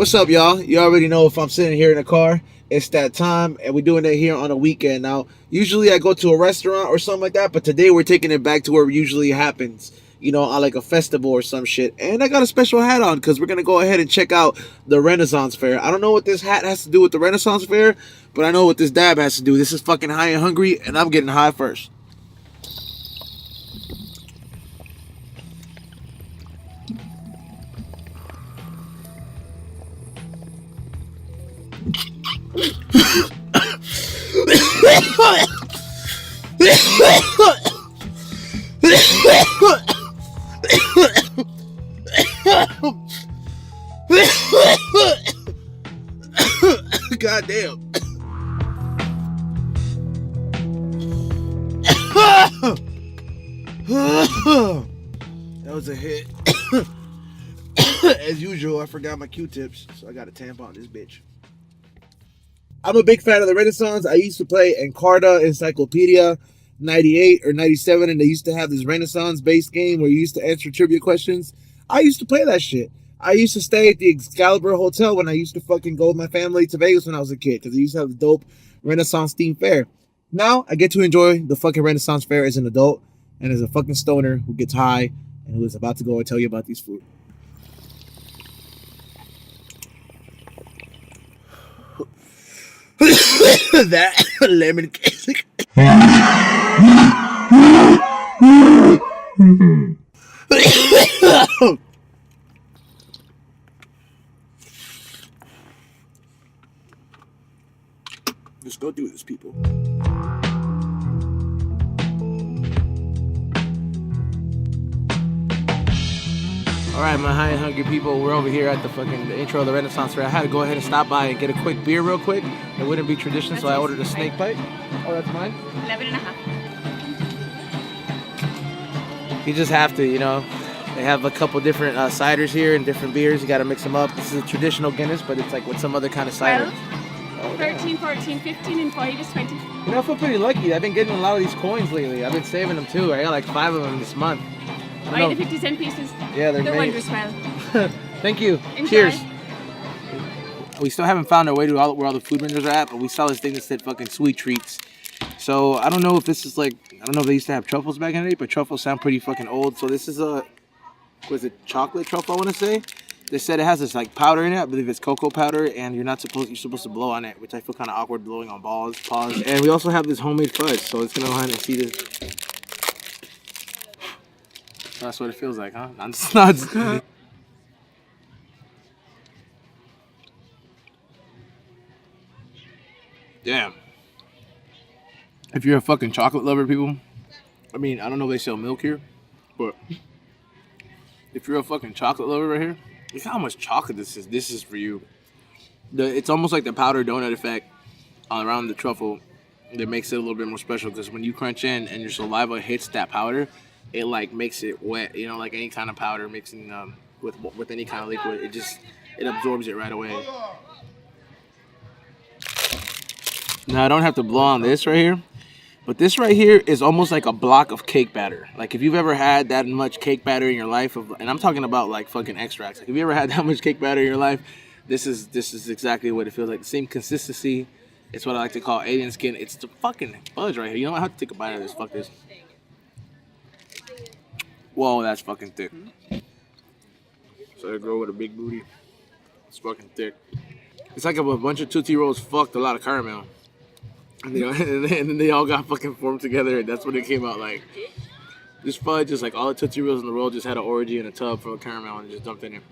What's up, y'all? You already know if I'm sitting here in the car, it's that time, and we're doing it here on a weekend. Now, usually I go to a restaurant or something like that, but today we're taking it back to where it usually happens, you know, on like a festival or some shit. And I got a special hat on because we're going to go ahead and check out the Renaissance Fair. I don't know what this hat has to do with the Renaissance Fair, but I know what this dab has to do. This is fucking high and hungry, and I'm getting high first. God damn. That was a hit. As usual, I forgot my Q-tips, so I got a tampon this bitch. I'm a big fan of the Renaissance. I used to play Encarta Encyclopedia 98 or 97, and they used to have this Renaissance-based game where you used to answer trivia questions. I used to play that shit. I used to stay at the Excalibur Hotel when I used to fucking go with my family to Vegas when I was a kid, because they used to have the dope Renaissance-themed fair. Now, I get to enjoy the fucking Renaissance fair as an adult, and as a fucking stoner who gets high and who is about to go and tell you about these food. That lemon cake. Let's go do this, people. All right, my high and hungry people, we're over here at the intro of the Renaissance Fair. I had to go ahead and stop by and get a quick beer real quick. It wouldn't be tradition, so I ordered a snake bite. Oh, that's mine? 11.5. You just have to, you know. They have a couple different ciders here and different beers. You got to mix them up. This is a traditional Guinness, but it's like with some other kind of cider. 12, 13, 14, 15, and 5 is 20. You know, I feel pretty lucky. I've been getting a lot of these coins lately. I've been saving them too. I got like 5 of them this month. Buy the 50 cent pieces. Yeah, they're wondrous well. Thank you. Enjoy. Cheers. We still haven't found our way to where all the food vendors are at, but we saw this thing that said fucking sweet treats. So I don't know if this is like, I don't know if they used to have truffles back in the day, but truffles sound pretty fucking old. So this is a, what is it, chocolate truffle, I want to say? They said it has this like powder in it. I believe it's cocoa powder, and you're supposed to blow on it, which I feel kind of awkward blowing on balls. Pause. And we also have this homemade fudge, so let's go ahead and see this. That's what it feels like, huh? I'm just not. Damn. If you're a fucking chocolate lover, people, I mean, I don't know if they sell milk here, but if you're a fucking chocolate lover right here, look how much chocolate this is. This is for you. It's almost like the powdered donut effect around the truffle that makes it a little bit more special, because when you crunch in and your saliva hits that powder, it like makes it wet, you know, like any kind of powder mixing with any kind of liquid, it absorbs it right away. Now I don't have to blow on this right here, but this right here is almost like a block of cake batter. Like if you've ever had that much cake batter in your life, and I'm talking about like fucking extracts. Like if you ever had that much cake batter in your life, this is exactly what it feels like. The same consistency. It's what I like to call alien skin. It's the fucking fudge right here. You know what? I have to take a bite of this. Fuck this. Whoa, that's fucking thick. So a girl with a big booty. It's fucking thick. It's like a bunch of Tootsie Rolls fucked a lot of caramel. And then they all got fucking formed together, and that's what it came out like. This fudge is like all the Tootsie Rolls in the world just had an orgy in a tub full of caramel and just dumped in it.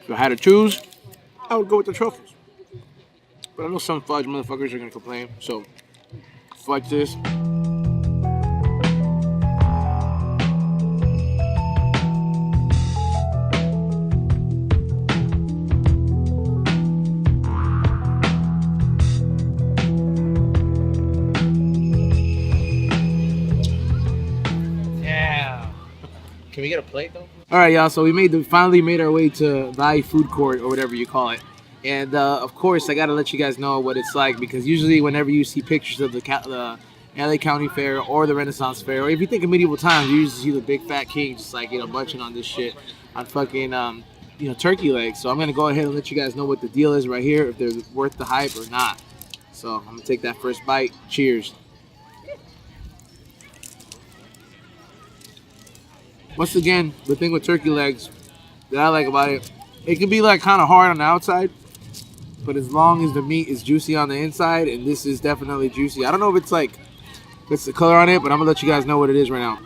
If I had to choose, I would go with the truffles. But I know some fudge motherfuckers are gonna complain, so fudge this. Can we get a plate though? All right, y'all. So we finally made our way to Valley Food Court or whatever you call it. And of course, I gotta let you guys know what it's like, because usually whenever you see pictures of the LA County Fair or the Renaissance Fair, or if you think of medieval times, you usually see the big fat king just like, you know, munching on this shit on fucking turkey legs. So I'm gonna go ahead and let you guys know what the deal is right here, if they're worth the hype or not. So I'm gonna take that first bite. Cheers. Once again, the thing with turkey legs that I like about it, it can be like kind of hard on the outside, but as long as the meat is juicy on the inside, and this is definitely juicy. I don't know if it's like, it's the color on it, but I'm gonna let you guys know what it is right now.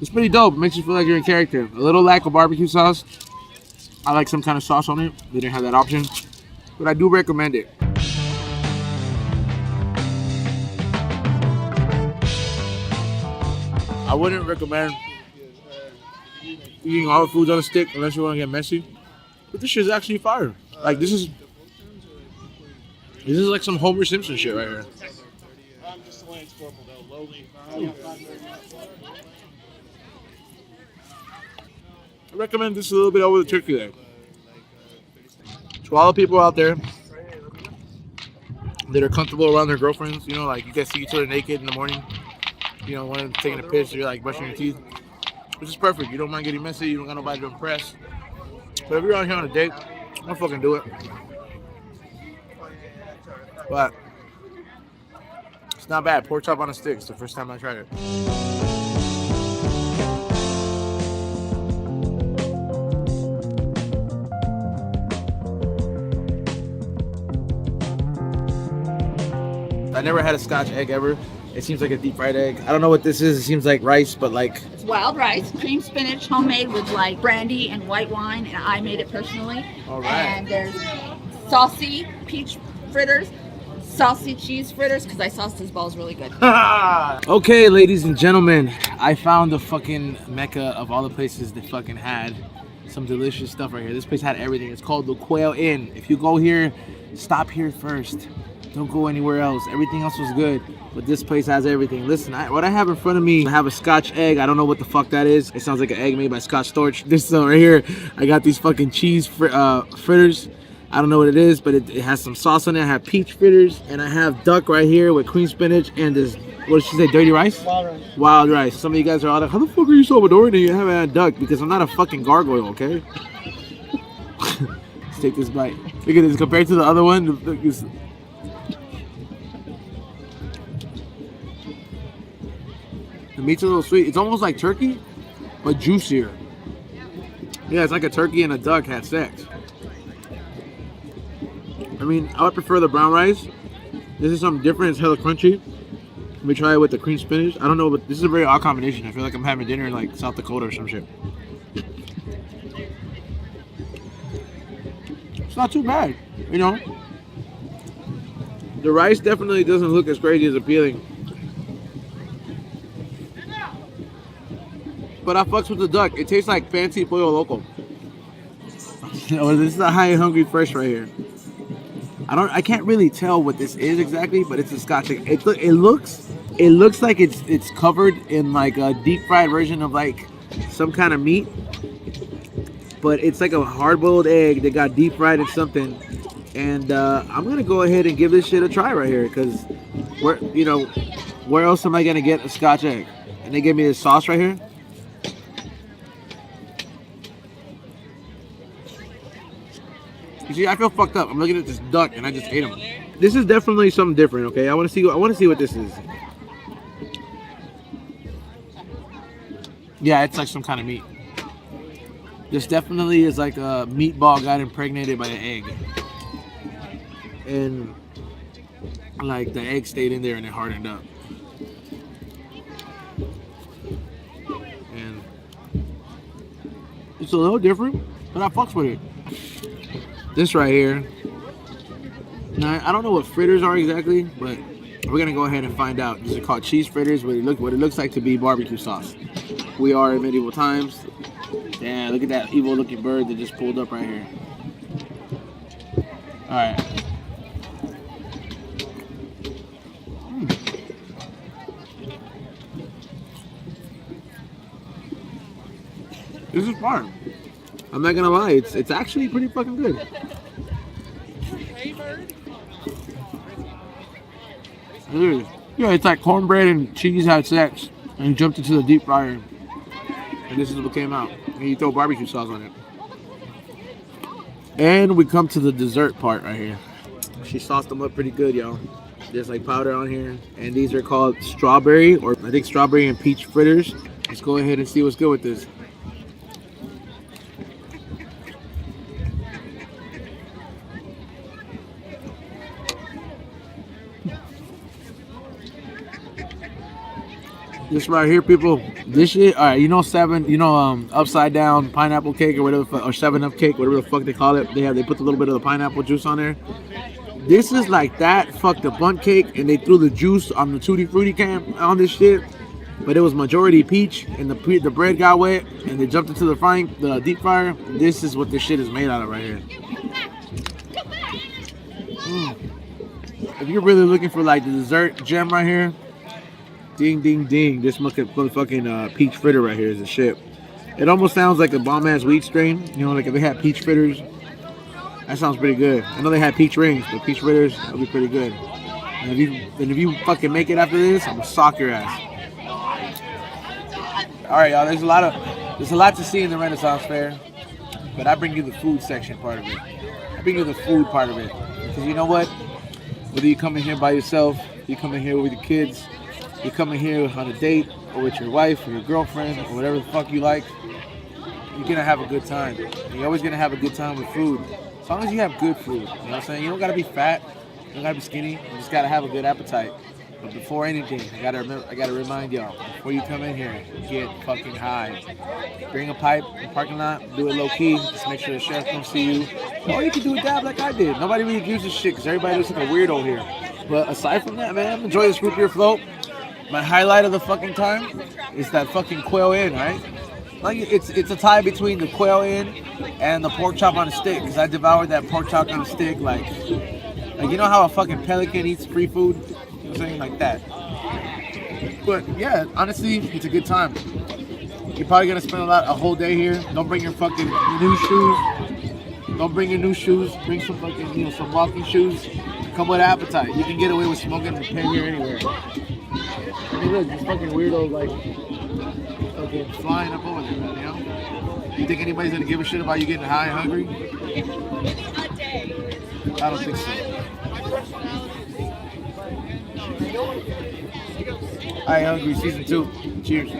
It's pretty dope. It makes you feel like you're in character. A little lack of barbecue sauce. I like some kind of sauce on it. They didn't have that option, but I do recommend it. I wouldn't recommend eating all the foods on a stick unless you want to get messy. But this shit is actually fire. Like this is like some Homer Simpson shit right here. I'm just Lance Corporal though, lowly. I recommend this a little bit over the turkey leg. To all the people out there that are comfortable around their girlfriends, like you guys see each other naked in the morning, one of them taking a piss, you're like brushing your teeth, which is perfect. You don't mind getting messy, you don't got nobody to impress. But if you're out here on a date, I'll fucking do it. But it's not bad. Pork chop on a stick. It's the first time I tried it. I never had a Scotch egg ever. It seems like a deep fried egg. I don't know what this is. It seems like rice, but like... It's wild rice, cream spinach, homemade with like brandy and white wine, and I made it personally. All right. And there's saucy peach fritters, saucy cheese fritters, because I sauced his balls really good. Okay, ladies and gentlemen, I found the fucking mecca of all the places that fucking had some delicious stuff right here. This place had everything. It's called the Quail Inn. If you go here, stop here first. Don't go anywhere else. Everything else was good, but this place has everything. Listen, what I have in front of me, I have a Scotch egg. I don't know what the fuck that is. It sounds like an egg made by Scotch Storch. This right here, I got these fucking cheese fritters. I don't know what it is, but it has some sauce on it. I have peach fritters, and I have duck right here with cream spinach and this, what did she say, dirty rice? Wild rice. Wild rice. Some of you guys are all like, how the fuck are you Salvadoran and you haven't had duck? Because I'm not a fucking gargoyle, okay? Let's take this bite. Look at this, compared to the other one, the meat's a little sweet. It's almost like turkey, but juicier. Yeah, it's like a turkey and a duck had sex. I mean, I would prefer the brown rice. This is something different. It's hella crunchy. Let me try it with the cream spinach. I don't know, but this is a very odd combination. I feel like I'm having dinner in like South Dakota or some shit. It's not too bad, The rice definitely doesn't look as crazy as appealing. But I fucks with the duck. It tastes like fancy pollo loco. Oh, this is a high and hungry fresh right here. I can't really tell what this is exactly, but it's a Scotch egg. It looks like it's covered in like a deep fried version of like some kind of meat, but it's like a hard boiled egg that got deep fried in something. And I'm gonna go ahead and give this shit a try right here, because where else am I gonna get a Scotch egg? And they gave me this sauce right here. You see, I feel fucked up. I'm looking at this duck and I just ate him. This is definitely something different, okay? I want to see what this is. Yeah, it's like some kind of meat. This definitely is like a meatball got impregnated by an egg. And like the egg stayed in there and it hardened up. And it's a little different, but I fucks with it. This right here. Now, I don't know what fritters are exactly, but we're gonna go ahead and find out. These are called cheese fritters, what it looks like to be barbecue sauce. We are in medieval times. Yeah, look at that evil looking bird that just pulled up right here. Alright. This is fun. I'm not gonna lie, it's actually pretty fucking good. Yeah, it's like cornbread and cheese had sex and jumped into the deep fryer. And this is what came out. And you throw barbecue sauce on it. And we come to the dessert part right here. She sauced them up pretty good, y'all. There's like powder on here. And these are called strawberry, or I think strawberry and peach fritters. Let's go ahead and see what's good with this. This right here, people. This shit, all right. You know, upside down pineapple cake or whatever, or 7-Up cake, whatever the fuck they call it. They put a little bit of the pineapple juice on there. This is like that. Fuck the bundt cake, and they threw the juice on the Tutti Frutti can on this shit. But it was majority peach, and the bread got wet, and they jumped into the deep fryer. This is what this shit is made out of right here. If you're really looking for like the dessert gem right here. Ding, ding, ding. This motherfucking peach fritter right here is the shit. It almost sounds like a bomb-ass wheat strain. You know, like if they had peach fritters, that sounds pretty good. I know they had peach rings, but peach fritters, that'll be pretty good. And if you fucking make it after this, I'm gonna sock your ass. Alright, y'all, there's a lot to see in the Renaissance Fair, but I bring you the food section part of it. I bring you the food part of it. Because you know what? Whether you come in here by yourself, you come in here with your kids, you come in here on a date, or with your wife, or your girlfriend, or whatever the fuck you like, you're gonna have a good time. And you're always gonna have a good time with food. As long as you have good food, you know what I'm saying? You don't gotta be fat, you don't gotta be skinny, you just gotta have a good appetite. But before anything, I gotta remind y'all, before you come in here, get fucking high. Bring a pipe in the parking lot, do it low key, just make sure the sheriff don't see you. Or you can do a dab like I did. Nobody really gives a shit, because everybody looks like a weirdo here. But aside from that, man, enjoy this root beer float. My highlight of the fucking time is that fucking Quail Inn, right? Like it's a tie between the Quail Inn and the pork chop on a stick, because I devoured that pork chop on a stick like you know how a fucking pelican eats free food? You know what I'm saying? Like that. But yeah, honestly, it's a good time. You're probably gonna spend a whole day here. Don't bring your fucking new shoes. Don't bring your new shoes. Bring some fucking, some walking shoes. Come with appetite. You can get away with smoking the pen here anywhere. I mean, look, these fucking weirdos like fucking flying up over there, man, you know? You think anybody's gonna give a shit about you getting high and hungry? I don't think so. High and Hungry Season 2. Cheers.